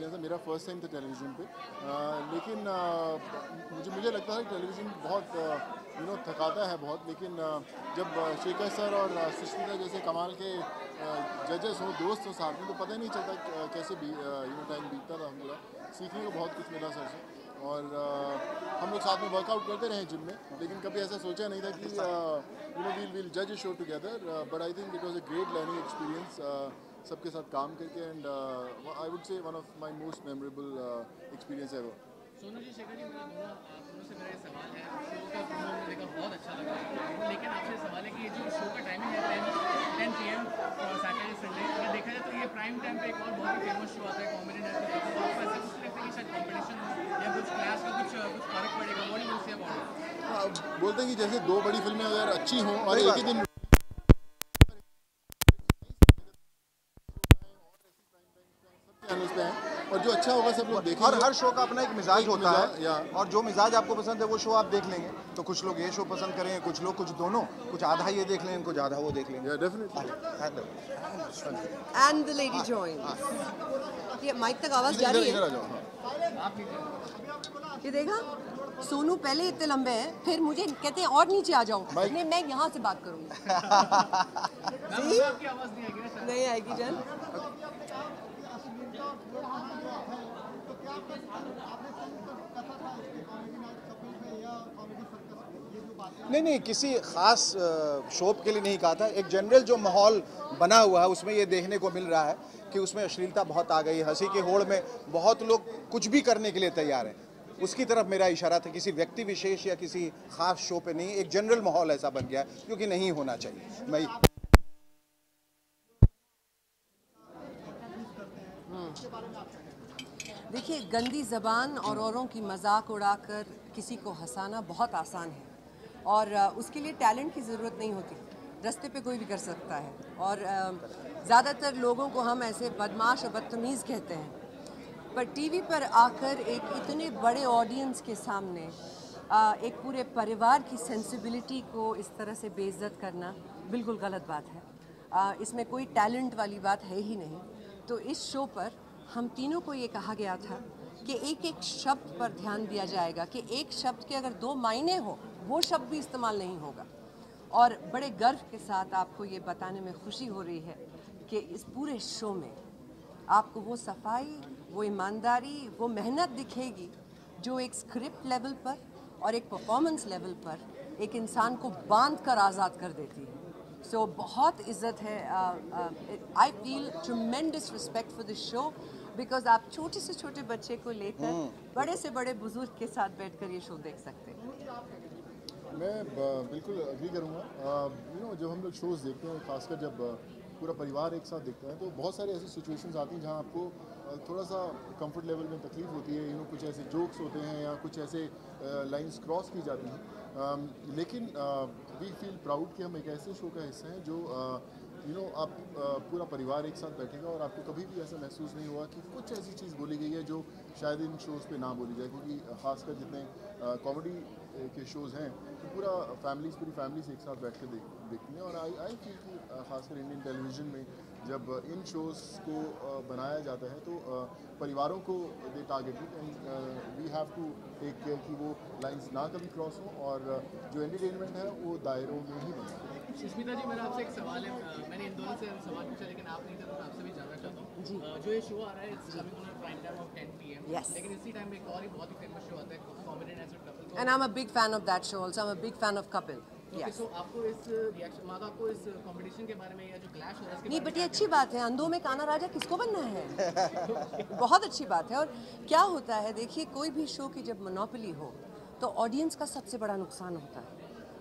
Experience है, मेरा first time था टेलीविज़न पे। लेकिन मुझे लगता है टेलीविज़न बहुत थकाता है बहुत, लेकिन जब शेखर सर और सुष्मिता जैसे कमाल के जजेस हो, दोस्त हो साथ में, तो पता ही नहीं चलता कैसे टाइम बीतता था। पूरा सीखने को बहुत कुछ मिला सर से। और हम लोग साथ में वर्कआउट करते रहे जिम में, लेकिन कभी ऐसा सोचा नहीं था कि we'll judge a show together, but I think it was a great learning experience, सबके साथ काम करके, and I would say one of my most memorable experience ever. Sonu ji, Shekhar ji, मेरा दोनों से मेरा ये सवाल है। शो का प्रोमो मुझे देखा, बहुत अच्छा लगा, लेकिन आपसे सवाल है कि ये जो शो का टाइमिंग है 10 PM सैटरडे संडे, अगर देखा जाए तो ये प्राइम टाइम पे एक और बहुत ही फेमस शो आता है कॉमेडी नेटवर्क, तो आपको ऐसा कुछ लगता है कि शायद कॉम्पिटिशन या कुछ क्लास का कुछ फर्क पड़ेगा? What do you say about it? बोलते हैं कि जैसे दो बड़ी फिल्में अगर अच्छी हों और एक ही दिन चैनल्स पे हैं, और जो अच्छा होगा सब लोग देखेंगे। और हर शो का अपना एक मिजाज होता है, या और जो मिजाज आपको पसंद है वो शो आप देख लेंगे। तो कुछ लोग ये शो पसंद करेंगे, कुछ लोग कुछ दोनों, कुछ आधा ये देख लेंगे, कुछ आधा वो देख लेंगे। या definitely. And the lady joins. ये माइक तक आवाज जा रही इधर आ है? जाओ। ये देखा, सोनू पहले इतने लंबे हैं, फिर मुझे कहते हैं और नीचे आ जाओ। नहीं, मैं यहाँ से बात करूँगी। आपकी आवाज नहीं आएगी ना? नहीं आएगी जन। नहीं, किसी खास शो के लिए नहीं कहा था। एक जनरल जो माहौल बना हुआ है उसमें ये देखने को मिल रहा है कि उसमें अश्लीलता बहुत आ गई है। हंसी के होड़ में बहुत लोग कुछ भी करने के लिए तैयार हैं। उसकी तरफ मेरा इशारा था, किसी व्यक्ति विशेष या किसी खास शो पे नहीं। एक जनरल माहौल ऐसा बन गया है जो कि नहीं होना चाहिए। मैं देखिए, गंदी ज़बान और औरों की मजाक उड़ाकर किसी को हंसाना बहुत आसान है, और उसके लिए टैलेंट की ज़रूरत नहीं होती। रास्ते पे कोई भी कर सकता है, और ज़्यादातर लोगों को हम ऐसे बदमाश और बदतमीज़ कहते हैं, पर टीवी पर आकर एक इतने बड़े ऑडियंस के सामने एक पूरे परिवार की सेंसिबिलिटी को इस तरह से बेइज्जत करना बिल्कुल गलत बात है। इसमें कोई टैलेंट वाली बात है ही नहीं। तो इस शो पर हम तीनों को ये कहा गया था कि एक एक शब्द पर ध्यान दिया जाएगा, कि एक शब्द के अगर 2 मायने हो, वो शब्द भी इस्तेमाल नहीं होगा। और बड़े गर्व के साथ आपको ये बताने में खुशी हो रही है कि इस पूरे शो में आपको वो सफाई, वो ईमानदारी, वो मेहनत दिखेगी जो एक स्क्रिप्ट लेवल पर और एक परफॉर्मेंस लेवल पर एक इंसान को बांध कर आज़ाद कर देती है। सो बहुत इज़्ज़त है। I feel tremendous respect for this show, because आप छोटे से छोटे बच्चे को लेकर बड़े से बड़े बुजुर्ग के साथ बैठकर ये शो देख सकते हैं। मैं बिल्कुल एग्री करूँगा। जब हम लोग शोज़ देखते हैं, खासकर जब पूरा परिवार एक साथ देखता है, तो बहुत सारी ऐसी सिचुएशंस आती हैं जहाँ आपको थोड़ा सा कंफर्ट लेवल में तकलीफ होती है। कुछ ऐसे जोक्स होते हैं या कुछ ऐसे लाइंस क्रॉस की जाती हैं, लेकिन वी फील प्राउड कि हम एक ऐसे शो का हिस्सा हैं जो आप पूरा परिवार एक साथ बैठेगा, और आपको कभी भी ऐसा महसूस नहीं हुआ कि कुछ ऐसी चीज़ बोली गई है जो शायद इन शोज़ पे ना बोली जाए, क्योंकि खासकर जितने कॉमेडी के शोज़ हैं तो पूरा पूरी फैमिलीज एक साथ बैठ कर देखती हैं। और आई फील कि खासकर इंडियन टेलीविज़न में जब इन शोज़ को बनाया जाता है तो परिवारों को दे targeted, and we have to take care कि वो लाइंस ना कभी क्रॉस हो, और जो एंटरटेनमेंट है वो दायरों में ही बने। सुष्मिता जी, मेरा आपसे एक सवाल है। मैंने इन दोनों से सवाल पूछा, लेकिन आप नहीं थे, तो मैं आपसे भी जानना चाहता हूँ। जो ये शो आ रहा है, it's coming on prime time of 10 PM, Yes. लेकिन इसी टाइम में एक और ही बहुत ही फेमस शो आता है, comedy network couple. And I'm a big fan of that show also. I'm a big fan of Kapil. Yes. तो आपको इस रिएक्शन, मतलब आपको इस कंपटीशन के बारे में या जो क्लैश हो रहा है इसके नहीं, बारे बट ये अच्छी बात है। अंधों में काना राजा किसको बनना है? बहुत अच्छी बात है। और क्या होता है, देखिए, कोई भी शो की जब मोनोपोली हो तो ऑडियंस का सबसे बड़ा नुकसान होता है।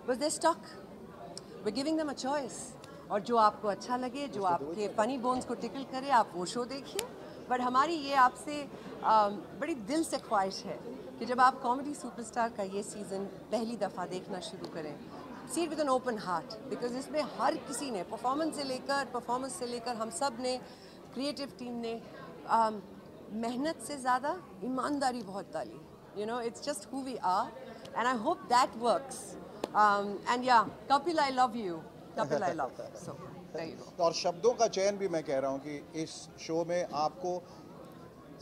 बस they stuck, we giving them a choice, और जो आपको अच्छा लगे, जो आपके फनी बोन्स को टिकल करे, आप वो शो देखिए। बट हमारी ये आपसे बड़ी दिल से ख्वाहिश है कि जब आप कॉमेडी सुपरस्टार का ये सीज़न पहली दफ़ा देखना शुरू करें, see it with an open heart, because इसमें हर किसी ने परफॉर्मेंस से लेकर हम सब ने, क्रिएटिव टीम ने मेहनत से ज़्यादा ईमानदारी बहुत डाली। It's just who we are, and I hope that works. And yeah, Kapil, I love you. Kapil, I love you. So, there you go. और शब्दों का चयन भी मैं कह रहा हूँ कि इस शो में आपको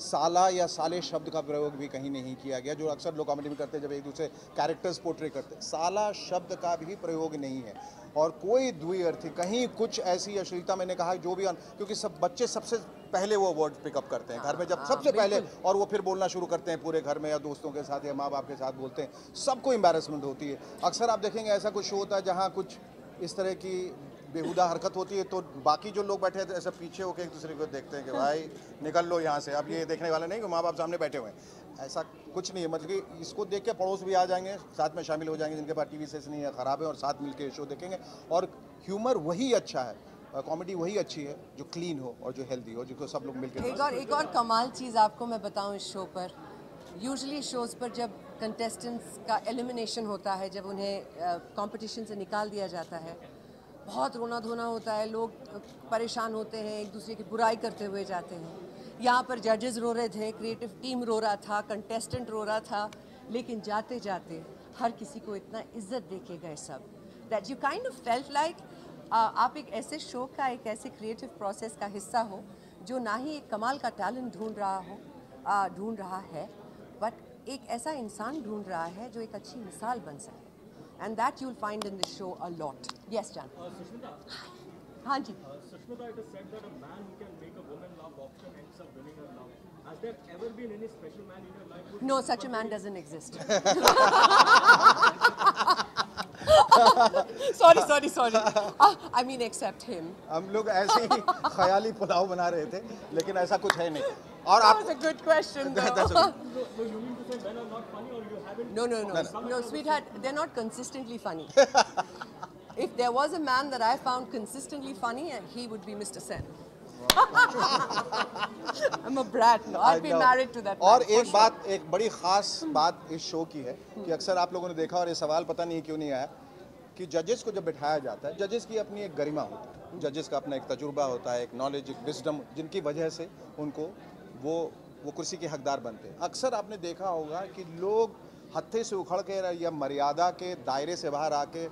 साला या साले शब्द का प्रयोग भी कहीं नहीं किया गया, जो अक्सर लोग कॉमेडी में करते हैं जब एक दूसरे कैरेक्टर्स पोर्ट्रे करते हैं। साला शब्द का भी प्रयोग नहीं है और कोई द्विअर्थी कहीं कुछ ऐसी अश्लीलता मैंने कहा जो भी क्योंकि सब बच्चे सबसे पहले वो वर्ड पिकअप करते हैं घर में, जब सबसे पहले, और वो फिर बोलना शुरू करते हैं पूरे घर में या दोस्तों के साथ या माँ बाप के साथ बोलते हैं, सबको एम्बैरेसमेंट होती है। अक्सर आप देखेंगे ऐसा कुछ शो होता है जहाँ कुछ इस तरह की बेहुदा हरकत होती है तो बाकी जो लोग बैठे हैं ऐसे पीछे होकर एक दूसरे को देखते हैं कि भाई निकल लो यहाँ से, अब ये देखने वाले नहीं कि माँ बाप सामने बैठे हुए हैं। ऐसा कुछ नहीं है, मतलब कि इसको देख के पड़ोस भी आ जाएंगे, साथ में शामिल हो जाएंगे जिनके पास टीवी सेट नहीं है, ख़राब है, और साथ मिल के शो देखेंगे। और ह्यूमर वही अच्छा है, कॉमेडी वही अच्छी है जो क्लीन हो और जो हेल्दी हो, जिसको सब लोग मिलकर। एक और कमाल चीज़ आपको मैं बताऊं इस शो पर, यूजुअली शोज़ पर जब कंटेस्टेंट्स का एलिमिनेशन होता है, जब उन्हें कंपटीशन से निकाल दिया जाता है, बहुत रोना धोना होता है, लोग परेशान होते हैं, एक दूसरे की बुराई करते हुए जाते हैं। यहाँ पर जजेस रो रहे थे, क्रिएटिव टीम रो रहा था, कंटेस्टेंट रो रहा था, लेकिन जाते जाते हर किसी को इतना इज्जत दे के गए सब, that you kind of felt like आप एक ऐसे शो का, एक ऐसे क्रिएटिव प्रोसेस का हिस्सा हो जो ना ही एक कमाल का टैलेंट ढूंढ रहा है, बट एक ऐसा इंसान ढूंढ रहा है जो एक अच्छी मिसाल बन सके। And that you'll find in the show a lot. Yes, Jan. Sushmita. हाँ जी. Sushmita, it is said that a man who can make a woman laugh often ends up winning her love. Has there ever been any special man in your life? No, such a man doesn't exist. Sorry. I mean, except him. हम लोग ऐसे ही ख्याली पुलाव बना रहे थे, लेकिन ऐसा कुछ है नहीं। और That आप was a good question, though. So you mean to say men are not funny, or you haven't? No, sweetheart, they're not consistently funny. If there was a man that I found consistently funny, he would be Mr. Sen. I'm a brat. No, I'd be married to that man. और for एक sure. बात, एक बड़ी ख़ास बात इस show की है कि अक्सर आप लोगों ने देखा, और ये सवाल पता नहीं क्यों नहीं आया, कि जजेस को जब बिठाया जाता है, जजेस की अपनी एक गरिमा होती है, जजेस का अपना एक तजुर्बा होता है, एक नॉलेज, एक विजडम, जिनकी वजह से उनको वो कुर्सी के हकदार बनते हैं। अक्सर आपने देखा होगा कि लोग हत्थे से उखड़ के या मर्यादा के दायरे से बाहर आके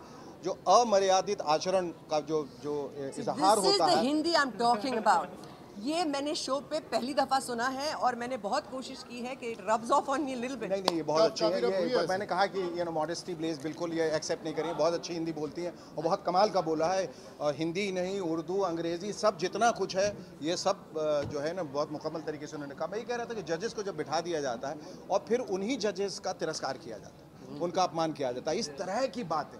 जो अमर्यादित आचरण का जो इजहार होता है, Hindi I am talking about, ये मैंने शो पे पहली दफा सुना है और मैंने बहुत कोशिश की है कि it rubs of on me little bit. नहीं, ये बहुत अच्छी है। ये मैंने कहा कि मॉडेस्टी ब्लेस बिल्कुल ये एक्सेप्ट नहीं करिए, बहुत अच्छी हिंदी बोलती हैं और बहुत कमाल का बोला है। और हिंदी ही नहीं, उर्दू, अंग्रेजी, सब जितना कुछ है ये सब जो है ना बहुत मुकम्मल तरीके से उन्होंने कहा। मैं ये कह रहा था कि जजेस को जब बिठा दिया जाता है और फिर उन्हीं जजेस का तिरस्कार किया जाता है, उनका अपमान किया जाता है, इस तरह की बातें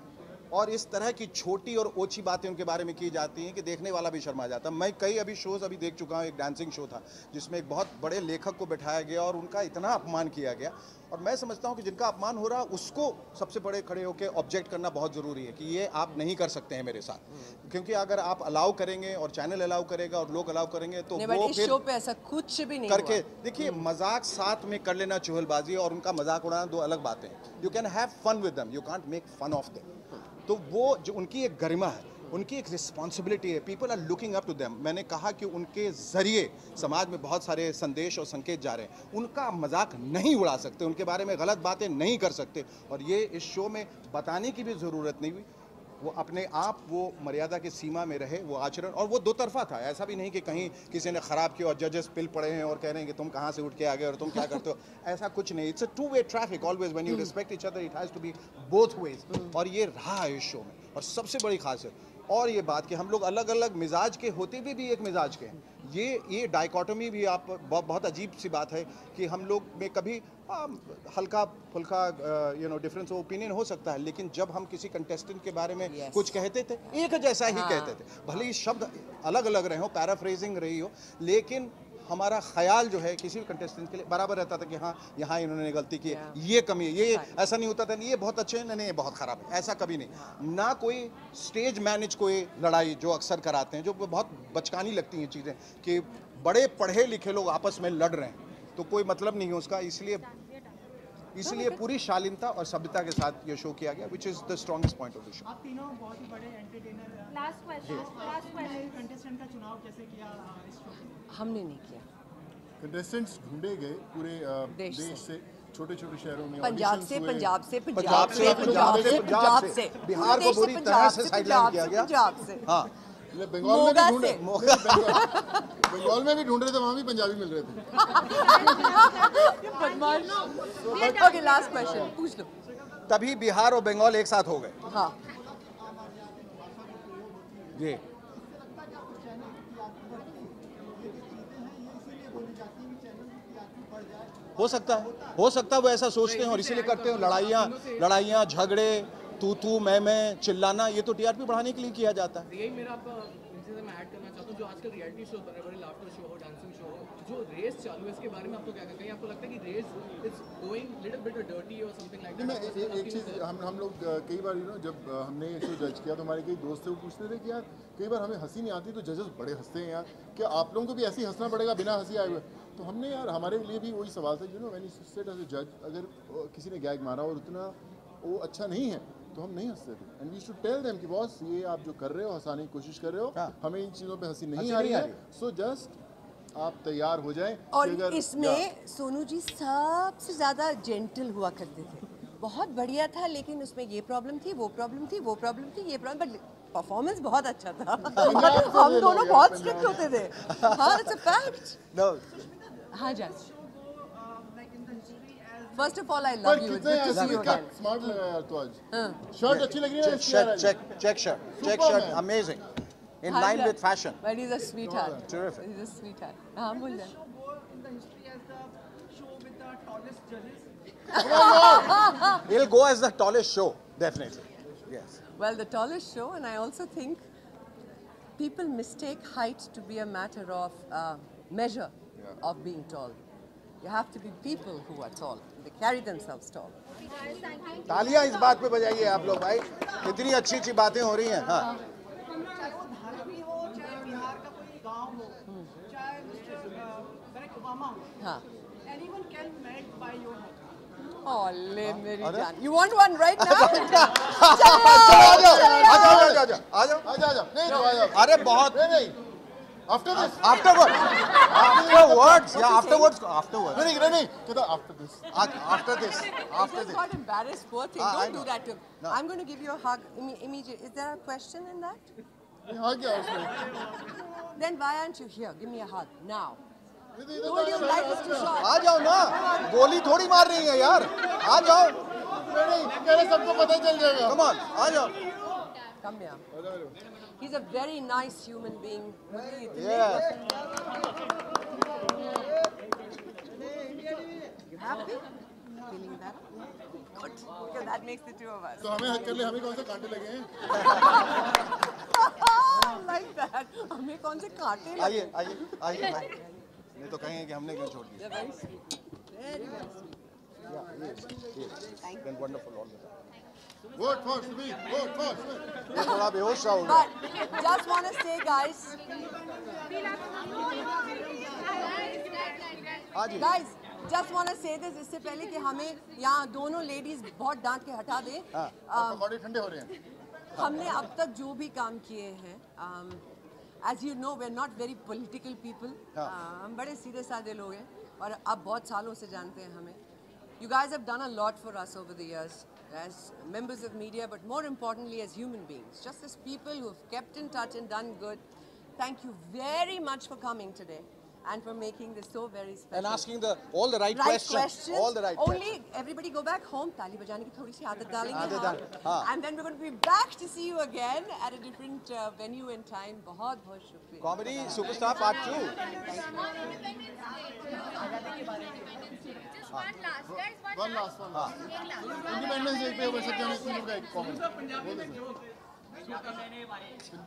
और इस तरह की छोटी और ओछी बातें उनके बारे में की जाती हैं कि देखने वाला भी शर्मा जाता है। मैं कई अभी शोज़ देख चुका हूँ। एक डांसिंग शो था जिसमें एक बहुत बड़े लेखक को बिठाया गया और उनका इतना अपमान किया गया, और मैं समझता हूँ कि जिनका अपमान हो रहा उसको सबसे बड़े खड़े होकर ऑब्जेक्ट करना बहुत ज़रूरी है कि ये आप नहीं कर सकते हैं मेरे साथ, क्योंकि अगर आप अलाउ करेंगे और चैनल अलाउ करेगा और लोग अलाउ करेंगे तो वो इस शो पे ऐसा कुछ भी नहीं करके देखिए, मजाक साथ में कर लेना, चुहलबाजी और उनका मजाक उड़ाना दो अलग बातें हैं। You can have fun with them, you can't make fun of them. तो वो जो उनकी एक गरिमा है, उनकी एक रिस्पॉन्सिबिलिटी है, people are looking up to them. मैंने कहा कि उनके ज़रिए समाज में बहुत सारे संदेश और संकेत जा रहे हैं, उनका मजाक नहीं उड़ा सकते, उनके बारे में गलत बातें नहीं कर सकते, और ये इस शो में बताने की भी ज़रूरत नहीं हुई। वो अपने आप वो मर्यादा की सीमा में रहे, वो आचरण, और वो दो तरफा था। ऐसा भी नहीं कि कहीं किसी ने ख़राब किया और जजेस पिल पड़े हैं और कह रहे हैं कि तुम कहाँ से उठ के आ गए और तुम क्या करते हो, ऐसा कुछ नहीं। It's a two way traffic always, when you respect each other it has to be both ways, और ये रहा है इस शो में। और सबसे बड़ी खासियत और ये बात कि हम लोग अलग अलग मिजाज के होते हुए भी एक मिजाज के हैं, ये डाइकोटमी भी आप बहुत अजीब सी बात है कि हम लोग में कभी हल्का फुल्का डिफरेंस ओपिनियन हो सकता है, लेकिन जब हम किसी कंटेस्टेंट के बारे में कुछ कहते थे एक जैसा ही कहते थे, भले ही शब्द अलग अलग रहे हो, पैराफ्रेजिंग रही हो, लेकिन हमारा ख्याल जो है किसी भी कंटेस्टेंट के लिए बराबर रहता था कि हाँ यहाँ इन्होंने गलती की, ये कमी है, ये ऐसा नहीं होता था, ये बहुत अच्छे हैं, नहीं ये बहुत ख़राब है, ऐसा कभी नहीं। ना कोई स्टेज मैनेज कोई लड़ाई जो अक्सर कराते हैं, जो बहुत बचकानी लगती हैं चीज़ें कि बड़े पढ़े लिखे लोग आपस में लड़ रहे हैं, तो कोई मतलब नहीं है उसका। इसलिए पूरी शालीनता और सभ्यता के साथ ये शो किया गया, which is the strongest point of the show. आप तीनों बहुत ही बड़े एंटरटेनर। लास्ट क्वेश्चन कंटेस्टेंट का चुनाव कैसे किया इस शो में? हमने नहीं किया। कंटेस्टेंट्स ढूंढे गए पूरे देश से, छोटे छोटे शहरों में, पंजाब से, बिहार को बुरी तरह से साइडलाइन किया गया। पंजाब से। हाँ, बंगाल में भी मोगा ढूंढ से। बंगाल में भी ढूंढ रहे थे, वहाँ भी पंजाबी मिल रहे थे। ओके, लास्ट क्वेश्चन पूछ लो। तभी बिहार और बंगाल एक साथ हो गए। हाँ, ये हो सकता है वो ऐसा सोचते हैं और इसीलिए करते हैं। लड़ाइयाँ झगड़े, तू मैं चिल्लाना, ये तो टीआरपी बढ़ाने के लिए किया जाता है। यही मेरा आपका इनसे मैं ऐड करना चाहता हूँ, जो आजकल रियलिटी शो बने बड़े लाफ्टर शो हो, डांसिंग शो हो, जो रेस चालू है इसके बारे में आपको क्या कहना है? आपको लगता है कि race is going little bit dirty और समथिंग लाइक मैं एक चीज़ हम लोग कई बार जब हमने ये शो जज किया तो हमारे कई दोस्त थे, वो पूछते थे कि यार कई बार हमें हंसी नहीं आती तो जजेस बड़े हंसते हैं यार, क्या आप लोगों को भी ऐसे ही हंसना पड़ेगा बिना हंसी आए हुए? तो हमने यार हमारे लिए भी वही सवाल था, when you sit as a जज, अगर किसी ने गैग मारा और उतना वो अच्छा नहीं है तो हम नहीं हंसते थे। And we should tell them कि बॉस ये आप जो कर रहे हो, हंसाने की कोशिश कर रहे हो, हमें इन चीज़ों पे हंसी नहीं आ रही है, सो जस्ट आप तैयार हो जाएं। और इसमें सोनू जी सबसे ज्यादा जेंटल हुआ करते थे, बहुत बढ़िया था, लेकिन उसमें ये प्रॉब्लम थी, वो प्रॉब्लम थी, वो प्रॉब्लम थी, ये प्रॉब्लम, बट परफॉर्मेंस बहुत अच्छा था। हम दोनों बहुत स्ट्रिक्ट होते थे। हाँ, इट्स अ फैक्ट। हाँ जज, first of all I love you, it's good to see you again. Smart लगा यार तो आज। शर्ट अच्छी लग रही है ना इसकी यार आज। Check shirt amazing, in line with fashion. But he's a sweetheart. Terrific. He's a sweetheart. हाँ बोल जाए। in the history as the show with the tallest judges. He'll go as the tallest show, definitely. Yes. Well, the tallest show, and I also think people mistake height to be a matter of measure of being tall. You have to be people who are tall. They carry themselves tall. तालियां इस बात पे बजाइए आप लोग भाई, कितनी अच्छी अच्छी बातें हो रही हैं। हाँ, चाहे वो भारत भी हो, चाहे बिहार का कोई गांव हो, चाहे मिस्टर बराक ओबामा हो, हाँ। anyone can melt by your heart. Oh, ले मेरी जान. You want one right now? चलो आ जाओ। नहीं तो आ जाओ। अरे बहुत नहीं आफ्टर दिस afterwards नहीं कहता after this He just got embarrassed. Poor thing. I Don't do know. that to him. No. I'm going to give you a hug immediately. Is there a question in that? हाँ क्या उसमें Then why aren't you here? Give me a hug now. इधर Told you life is too short. आ जाओ ना, गोली थोड़ी मार रही है यार, आ जाओ। नहीं कह रहे सबको पता चल जाएगा। Come on, आ जाओ। Come here. He's a very nice human being. Yes. You happy? Feeling better? Good. Because that makes the two of us. तो हमें हक कर ले, हमें कौन से कांटे लगे हैं? Like that. हमें कौन से कांटे लगे? आइए नहीं तो कहेंगे कि हमने क्यों छोड़ दिया। They're very sweet. Very, very sweet. Been wonderful all the time. Vote for Smith. Vote for Smith. ये थोड़ा बेहोश सा हो गया। But just want to say, guys, just want to say this इससे पहले कि हमें यहाँ दोनों लेडीज बहुत डांट के हटा दें, पकौड़े ठंडे हो रहे हैं। हमने अब तक जो भी काम किए हैं, as you know, we're not very political people. हम बड़े सीधे साधे लोग हैं और अब बहुत सालों से जानते हैं हमें. You guys have done a lot for us over the years as members of media, but more importantly as human beings, just as people who have kept in touch and done good. Thank you very much for coming today and for making this so very special. And asking all the right questions. All the right questions. Only everybody go back home. ताली बजाने की थोड़ी सी आदत डालेंगे आदत हम. डाल, हाँ. And then we're going to be back to see you again at a different venue and time. बहुत बहुत शुक्रिया. Comedy Superstar Part 2. One last. Independence Day पे वैसे क्या नहीं का एक कमेंट।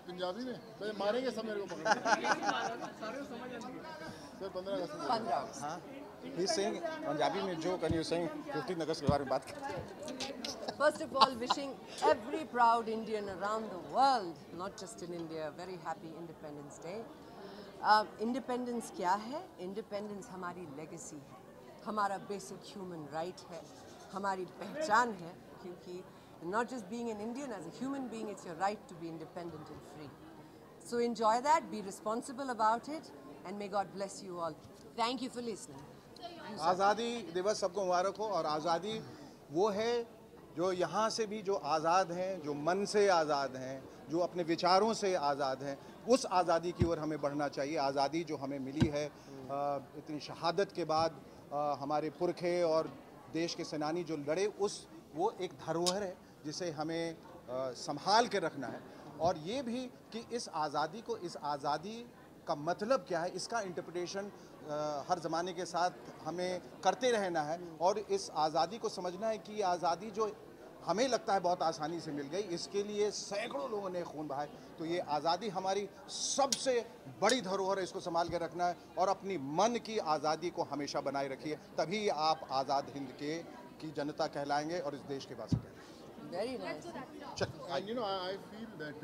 पंजाबी में तो मारेंगे सब मेरे को पकड़। सर 15 अगस्त। 15 अगस्त. हाँ. He's saying पंजाबी में joke and you're saying 15 अगस्त के बारे में बात कर। First of all, wishing every proud Indian around the world, not just in India, a very happy Independence Day. Independence क्या है? Independence हमारी legacy है, हमारा basic human right है, हमारी पहचान है, क्योंकि not just being an Indian, as a human being, it's your right to be independent and free. So enjoy that, be responsible about it, and may God bless you all. Thank you for listening. आज़ादी दिवस सबको मुबारक हो। और आज़ादी वो है जो यहाँ से भी जो आज़ाद हैं, जो मन से आज़ाद हैं, जो अपने विचारों से आज़ाद हैं, उस आज़ादी की ओर हमें बढ़ना चाहिए। आज़ादी जो हमें मिली है इतनी शहादत के बाद, हमारे पुरखे और देश के सेनानी जो लड़े, वो एक धरोहर है जिसे हमें संभाल के रखना है। और ये भी कि इस आज़ादी का मतलब क्या है, इसका इंटरप्रिटेशन हर ज़माने के साथ हमें करते रहना है। और इस आज़ादी को समझना है कि आज़ादी जो हमें लगता है बहुत आसानी से मिल गई, इसके लिए सैकड़ों लोगों ने खून बहाए। तो ये आज़ादी हमारी सबसे बड़ी धरोहर है, इसको संभाल के रखना है और अपनी मन की आज़ादी को हमेशा बनाए रखिए, तभी आप आज़ाद हिंद की जनता कहलाएंगे और इस देश के वासी कहलाएंगे। Very nice. And you know, I feel that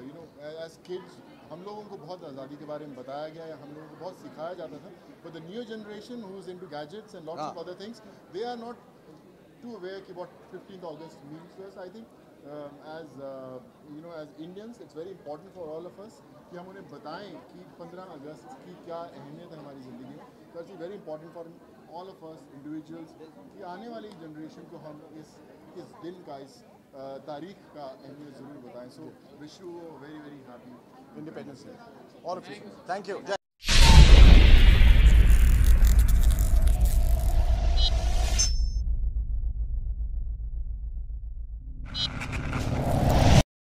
you know, as kids, हम लोगों को बहुत आज़ादी के बारे में बताया गया, या हम लोगों को बहुत सिखाया जाता था. But the new generation who is into gadgets and lots of other things, they are not too aware कि what 15th August means to us. I think as you know, as Indians, it's very important for all of us कि हम उन्हें बताएं कि 15 अगस्त की क्या अहमियत है हमारी ज़िंदगी में. So it's very important for all of us individuals कि आने वाली जनरेशन को हम इस दिन का, इस तारीख का अहमियत ज़रूर बताएं. So wish you a very very happy Independence Day. All of you. Thank you.